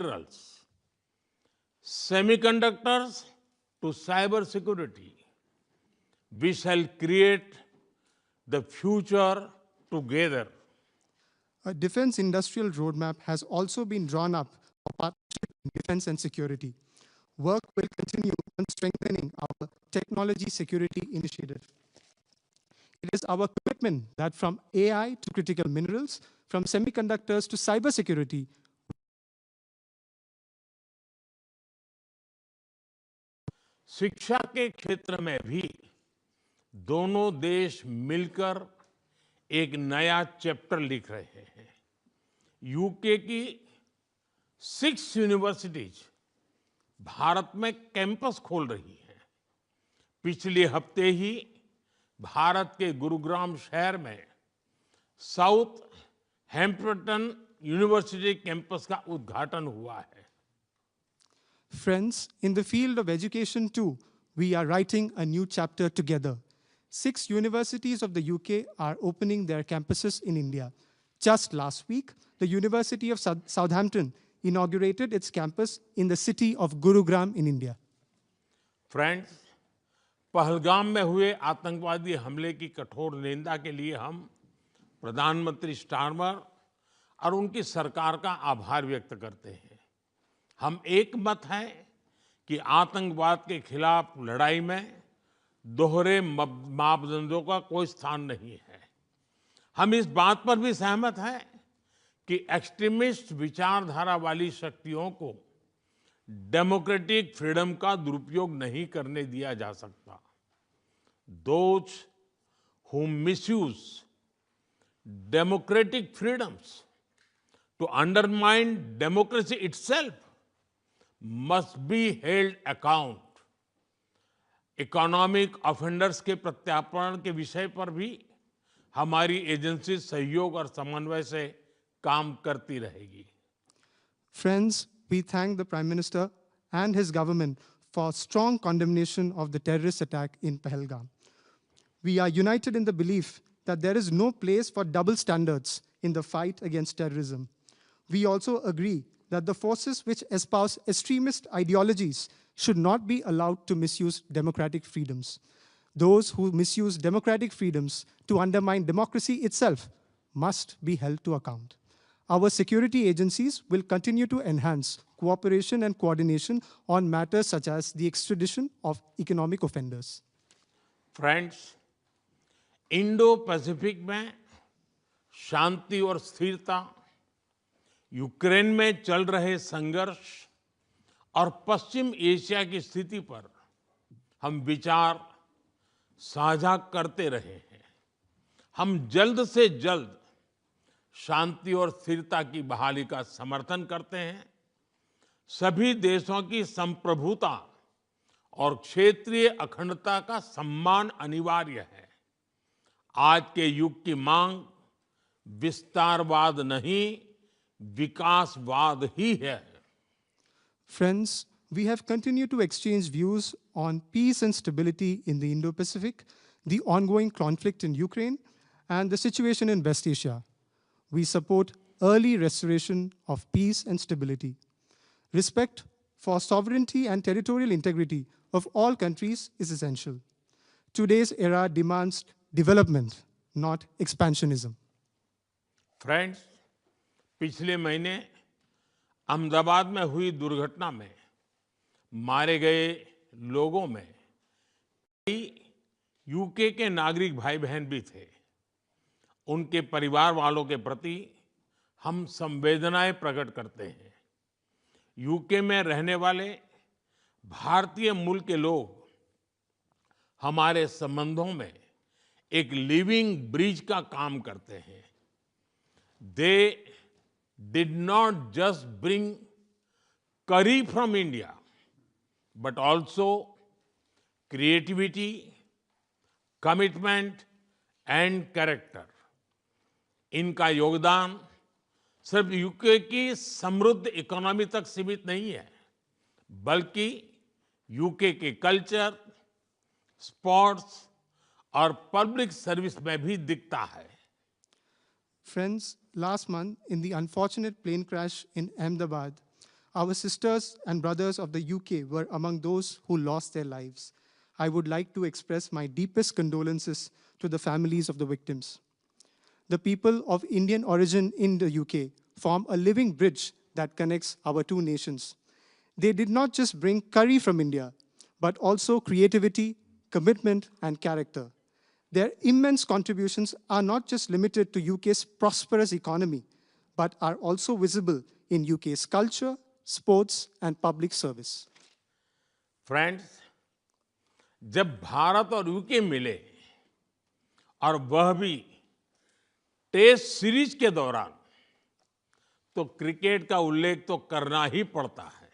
minerals, semiconductors to cyber security. We shall create the future together. A defense industrial roadmap has also been drawn up for partnership in defense and security. Work will continue on strengthening our technology security initiative. It is our commitment that from AI to critical minerals, from semiconductors to cybersecurity, शिक्षा के क्षेत्र में भी दोनों देश मिलकर एक नया चैप्टर लिख रहे हैं। यूके की 6 यूनिवर्सिटीज भारत में कैंपस खोल रही हैं। पिछले हफ्ते ही भारत के गुरुग्राम शहर में साउथ हैम्पटन यूनिवर्सिटी कैंपस का उद्घाटन हुआ है। friends, in the field of education too, we are writing a new chapter together. 6 universities of the UK are opening their campuses in India. Just last week, the University of Southampton inaugurated its campus in the city of Gurugram in India. Friends, Pahalgam में हुए आतंकवादी हमले की कठोर निंदा के लिए हम प्रधानमंत्री स्टारमर और उनकी सरकार का आभार व्यक्त करते हैं। हम एक मत हैं कि आतंकवाद के खिलाफ लड़ाई में दोहरे मापदंडों का कोई स्थान नहीं है। हम इस बात पर भी सहमत हैं कि एक्सट्रीमिस्ट विचारधारा वाली शक्तियों को डेमोक्रेटिक फ्रीडम का दुरुपयोग नहीं करने दिया जा सकता। Those who misuse democratic freedoms to undermine democracy itself must be held account. Economic offenders के प्रत्यार्पण के विषय पर भी हमारी एजेंसी सहयोग और समन्वय से काम करती रहेगी। Friends, we thank the Prime Minister and his government for strong condemnation of the terrorist attack in Pahalgam. We are united in the belief that there is no place for double standards in the fight against terrorism. We also agree that the forces which espouse extremist ideologies should not be allowed to misuse democratic freedoms. Those who misuse democratic freedoms to undermine democracy itself must be held to account. Our security agencies will continue to enhance cooperation and coordination on matters such as the extradition of economic offenders. Friends, Indo-Pacific में शांति और स्थिरता, Ukraine में चल रहे संघर्ष और पश्चिम Asia की स्थिति पर हम विचार साझा करते रहे हैं। हम जल्द से जल्द शांति और स्थिरता की बहाली का समर्थन करते हैं। सभी देशों की संप्रभुता और क्षेत्रीय अखंडता का सम्मान अनिवार्य है। आज के युग की मांग विस्तारवाद नहीं, विकासवाद ही है। Friends, we have continued to exchange views on peace and stability in the Indo-Pacific, the ongoing conflict in Ukraine, and the situation in West Asia. We support early restoration of peace and stability. Respect for sovereignty and territorial integrity of all countries is essential. Today's era demands development, not expansionism. Friends, पिछले महीने अहमदाबाद में हुई दुर्घटना में मारे गए लोगों में कई यूके के नागरिक भाई बहन भी थे। उनके परिवार वालों के प्रति हम संवेदनाएं प्रकट करते हैं। यूके में रहने वाले भारतीय मूल के लोग हमारे संबंधों में एक लिविंग ब्रिज का काम करते हैं। They did not just bring curry from India, but also creativity, commitment and character. इनका योगदान सिर्फ यूके की समृद्ध इकोनॉमी तक सीमित नहीं है, बल्कि यूके के कल्चर, स्पोर्ट्स और पब्लिक सर्विस में भी दिखता है। Friends, last month in the unfortunate plane crash in Ahmedabad, Our sisters and brothers of the UK were among those who lost their lives. I would like to express my deepest condolences to the families of the victims. The people of Indian origin in the UK form a living bridge that connects our two nations. They did not just bring curry from India, but also creativity, commitment, and character. Their immense contributions are not just limited to UK's prosperous economy, but are also visible in UK's culture, sports, and public service. Friends, जब भारत और UK मिले और वह भी test series के दौरान, तो cricket का उल्लेख तो करना ही पड़ता है.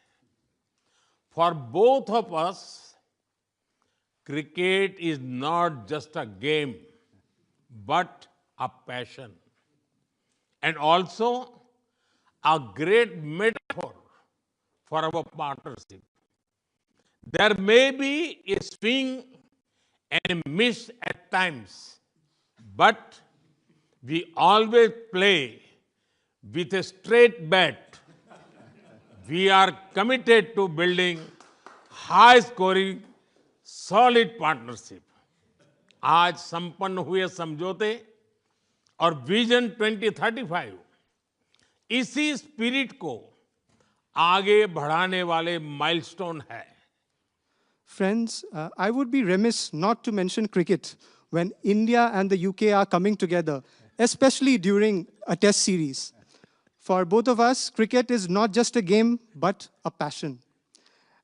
For both of us, cricket is not just a game, but a passion, and also a great metaphor for our partnership. There may be a swing and a miss at times, but we always play with a straight bat. We are committed to building high-scoring solid partnership. आज संपन्न हुए समझौते और vision 2035 इसी spirit को आगे बढ़ाने वाले माइलस्टोन है. Friends, I would be remiss not to mention cricket when India and the UK are coming together, especially during a test series. For both of us, cricket is not just a game, but a passion,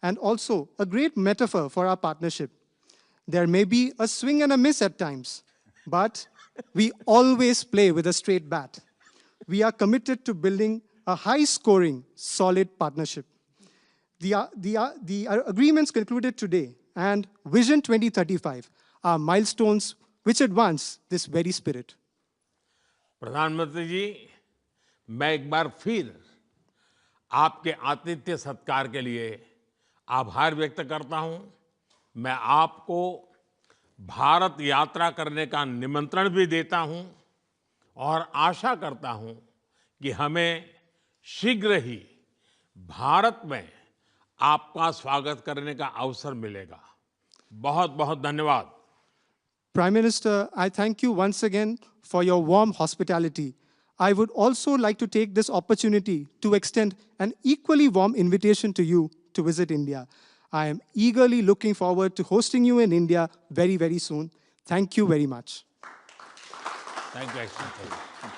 and also a great metaphor for our partnership. There may be a swing and a miss at times, but we always play with a straight bat. We are committed to building a high-scoring, solid partnership. The agreements concluded today and Vision 2035 are milestones which advance this very spirit. प्रधानमंत्री जी, मैं एक बार फिर आपके आतिथ्य सत्कार के लिए आभार व्यक्त करता हूं. मैं आपको भारत यात्रा करने का निमंत्रण भी देता हूं और आशा करता हूं कि हमें शीघ्र ही भारत में आपका स्वागत करने का अवसर मिलेगा. बहुत बहुत धन्यवाद. Prime Minister, I thank you once again for your warm hospitality. I would also like to take this opportunity to extend an equally warm invitation to you to visit India. I am eagerly looking forward to hosting you in India very, very soon. Thank you very much. Thank you.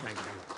Thank you.